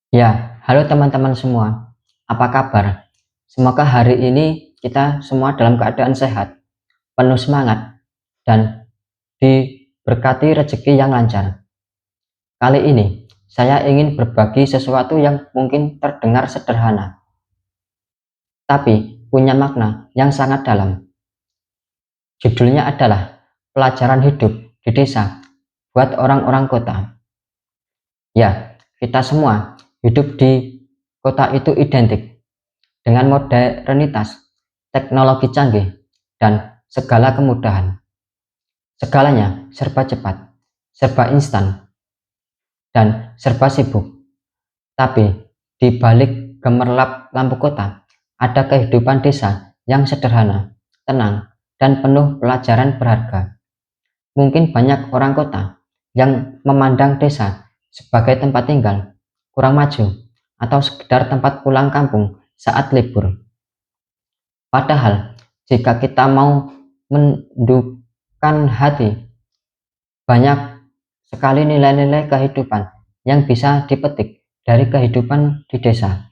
Ya, halo teman-teman semua. Apa kabar? Semoga hari ini kita semua dalam keadaan sehat, penuh semangat, dan diberkati rezeki yang lancar. Kali ini, saya ingin berbagi sesuatu yang mungkin terdengar sederhana, tapi punya makna yang sangat dalam. Judulnya adalah Pelajaran Hidup di Desa buat orang-orang kota. Ya, kita semua hidup di kota itu identik dengan modernitas, teknologi canggih, dan segala kemudahan. Segalanya serba cepat, serba instan, dan serba sibuk. Tapi di balik gemerlap lampu kota, ada kehidupan desa yang sederhana, tenang, dan penuh pelajaran berharga. Mungkin banyak orang kota yang memandang desa sebagai tempat tinggal, kurang maju, atau sekedar tempat pulang kampung saat libur. Padahal, jika kita mau mendukkan hati, banyak sekali nilai-nilai kehidupan yang bisa dipetik dari kehidupan di desa.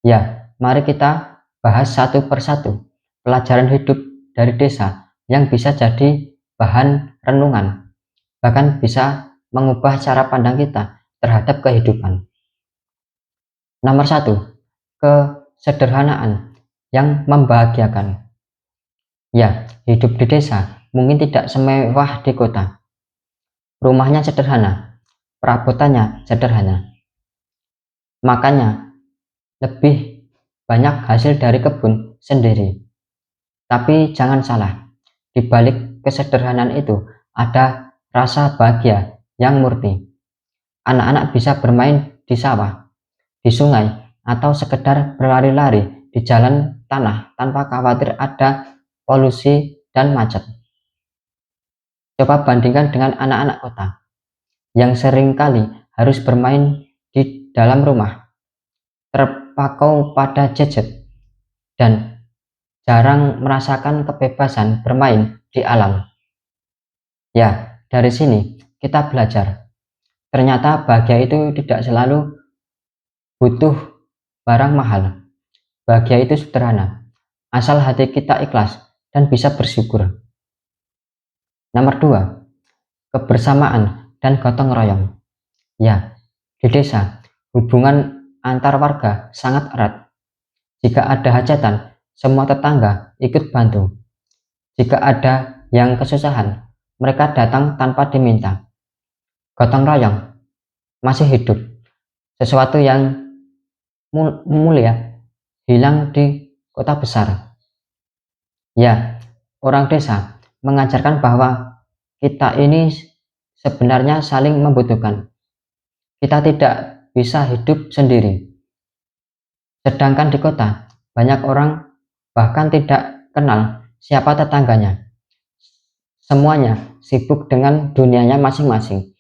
Ya, mari kita bahas satu persatu pelajaran hidup dari desa yang bisa jadi bahan renungan, bahkan bisa mengubah cara pandang kita terhadap kehidupan. Nomor satu, kesederhanaan yang membahagiakan. Ya, hidup di desa mungkin tidak semewah di kota. Rumahnya sederhana, perabotannya sederhana. Makanya lebih banyak hasil dari kebun sendiri. Tapi jangan salah, di balik kesederhanaan itu ada rasa bahagia yang murni. Anak-anak bisa bermain di sawah, di sungai, atau sekedar berlari-lari di jalan tanah tanpa khawatir ada polusi dan macet. Coba bandingkan dengan anak-anak kota yang seringkali harus bermain di dalam rumah, terpaku pada gadget, dan jarang merasakan kebebasan bermain di alam. Ya, dari sini kita belajar. Ternyata bahagia itu tidak selalu butuh barang mahal. Bahagia itu sederhana, asal hati kita ikhlas dan bisa bersyukur. Nomor 2, kebersamaan dan gotong royong. Ya, di desa, hubungan antar warga sangat erat. Jika ada hajatan, semua tetangga ikut bantu. Jika ada yang kesusahan, mereka datang tanpa diminta. Gotong royong masih hidup, sesuatu yang mulia hilang di kota besar. Ya, orang desa mengajarkan bahwa kita ini sebenarnya saling membutuhkan. Kita tidak bisa hidup sendiri. Sedangkan di kota, banyak orang bahkan tidak kenal siapa tetangganya. Semuanya sibuk dengan dunianya masing-masing.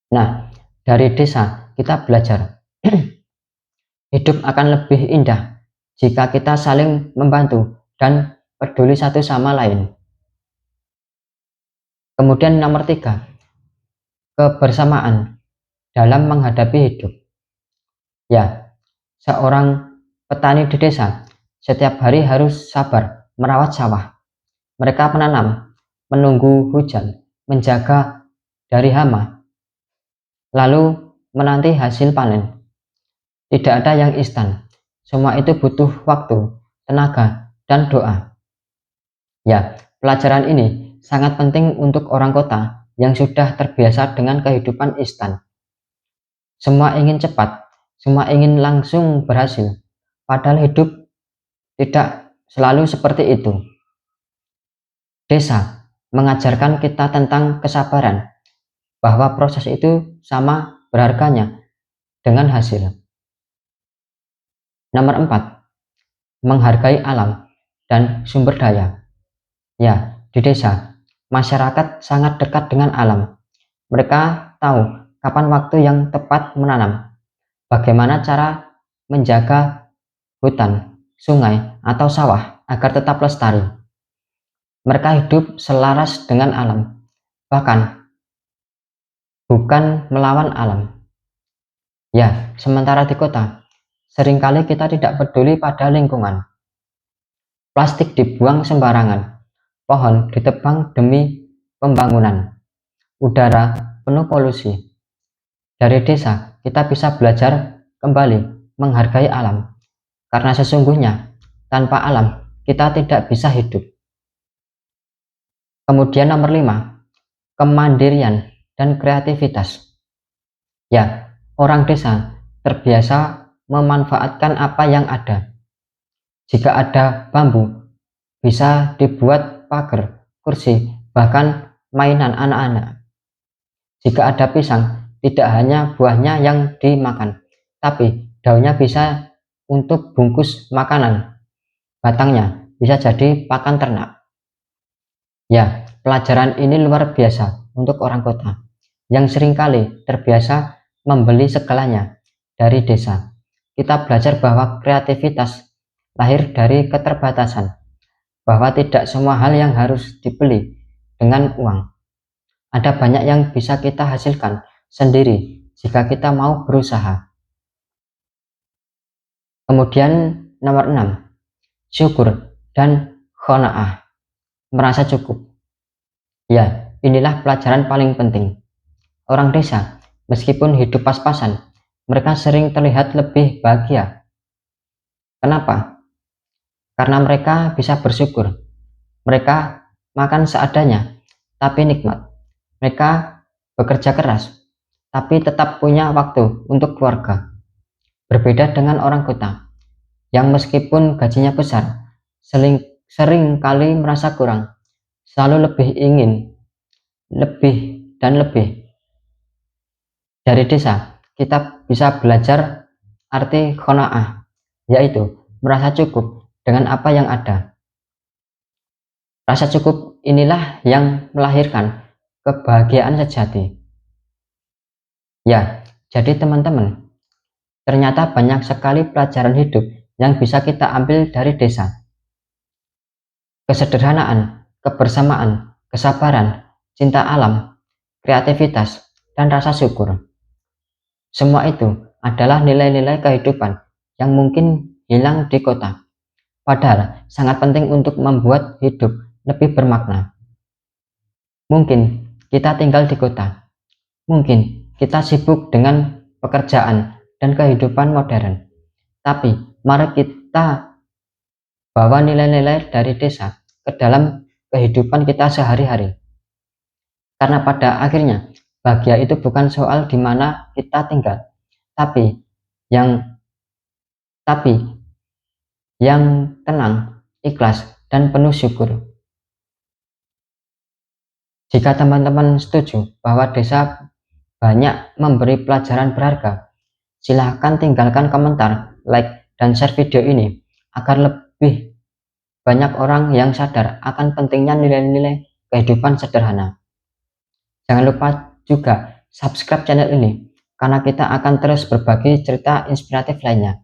Nah, dari desa kita belajar hidup akan lebih indah jika kita saling membantu dan peduli satu sama lain. Kemudian nomor 3, kebersamaan dalam menghadapi hidup. Ya, seorang petani di desa setiap hari harus sabar merawat sawah. Mereka menanam, menunggu hujan, menjaga dari hama, lalu menanti hasil panen. Tidak ada yang instan. Semua itu butuh waktu, tenaga, dan doa. Ya, pelajaran ini sangat penting untuk orang kota yang sudah terbiasa dengan kehidupan instan. Semua ingin cepat, semua ingin langsung berhasil. Padahal hidup tidak selalu seperti itu. Desa mengajarkan kita tentang kesabaran, bahwa proses itu sama berharganya dengan hasil. Nomor 4, menghargai alam dan sumber daya. Ya, di desa, masyarakat sangat dekat dengan alam. Mereka tahu kapan waktu yang tepat menanam, bagaimana cara menjaga hutan, sungai, atau sawah agar tetap lestari. Mereka hidup selaras dengan alam, bahkan bukan melawan alam. Ya, sementara di kota, seringkali kita tidak peduli pada lingkungan. Plastik dibuang sembarangan, pohon ditebang demi pembangunan, udara penuh polusi. Dari desa, kita bisa belajar kembali menghargai alam, karena sesungguhnya tanpa alam kita tidak bisa hidup. Kemudian nomor 5, kemandirian dan kreativitas. Ya, orang desa terbiasa memanfaatkan apa yang ada. Jika ada bambu, bisa dibuat pagar, kursi, bahkan mainan anak-anak. Jika ada pisang, tidak hanya buahnya yang dimakan, tapi daunnya bisa untuk bungkus makanan, batangnya bisa jadi pakan ternak. Ya, pelajaran ini luar biasa untuk orang kota yang seringkali terbiasa membeli segalanya dari desa. Kita belajar bahwa kreativitas lahir dari keterbatasan, bahwa tidak semua hal yang harus dibeli dengan uang. Ada banyak yang bisa kita hasilkan sendiri jika kita mau berusaha. Kemudian nomor 6, syukur dan qanaah, merasa cukup. Ya, inilah pelajaran paling penting. Orang desa, meskipun hidup pas-pasan, mereka sering terlihat lebih bahagia. Kenapa? Karena mereka bisa bersyukur. Mereka makan seadanya, tapi nikmat. Mereka bekerja keras, tapi tetap punya waktu untuk keluarga. Berbeda dengan orang kota, yang meskipun gajinya besar, sering kali merasa kurang, selalu lebih ingin, lebih dan lebih. Dari desa, kita bisa belajar arti qanaah, yaitu merasa cukup dengan apa yang ada. Rasa cukup inilah yang melahirkan kebahagiaan sejati. Ya, jadi teman-teman, ternyata banyak sekali pelajaran hidup yang bisa kita ambil dari desa. Kesederhanaan, kebersamaan, kesabaran, cinta alam, kreativitas, dan rasa syukur. Semua itu adalah nilai-nilai kehidupan yang mungkin hilang di kota, padahal sangat penting untuk membuat hidup lebih bermakna. Mungkin kita tinggal di kota, mungkin kita sibuk dengan pekerjaan dan kehidupan modern, tapi mari kita bawa nilai-nilai dari desa ke dalam kehidupan kita sehari-hari. Karena pada akhirnya, bahagia itu bukan soal di mana kita tinggal, tapi yang tapi yang tenang, ikhlas, dan penuh syukur. Jika teman-teman setuju bahwa desa banyak memberi pelajaran berharga, silahkan tinggalkan komentar, like, dan share video ini agar lebih banyak orang yang sadar akan pentingnya nilai-nilai kehidupan sederhana. Jangan lupa juga subscribe channel ini, karena kita akan terus berbagi cerita inspiratif lainnya.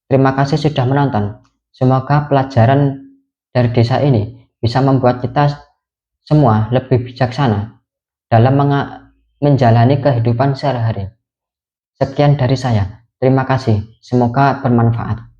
Terima kasih sudah menonton. Semoga pelajaran dari desa ini bisa membuat kita semua lebih bijaksana dalam menjalani kehidupan sehari-hari. Sekian dari saya. Terima kasih. Semoga bermanfaat.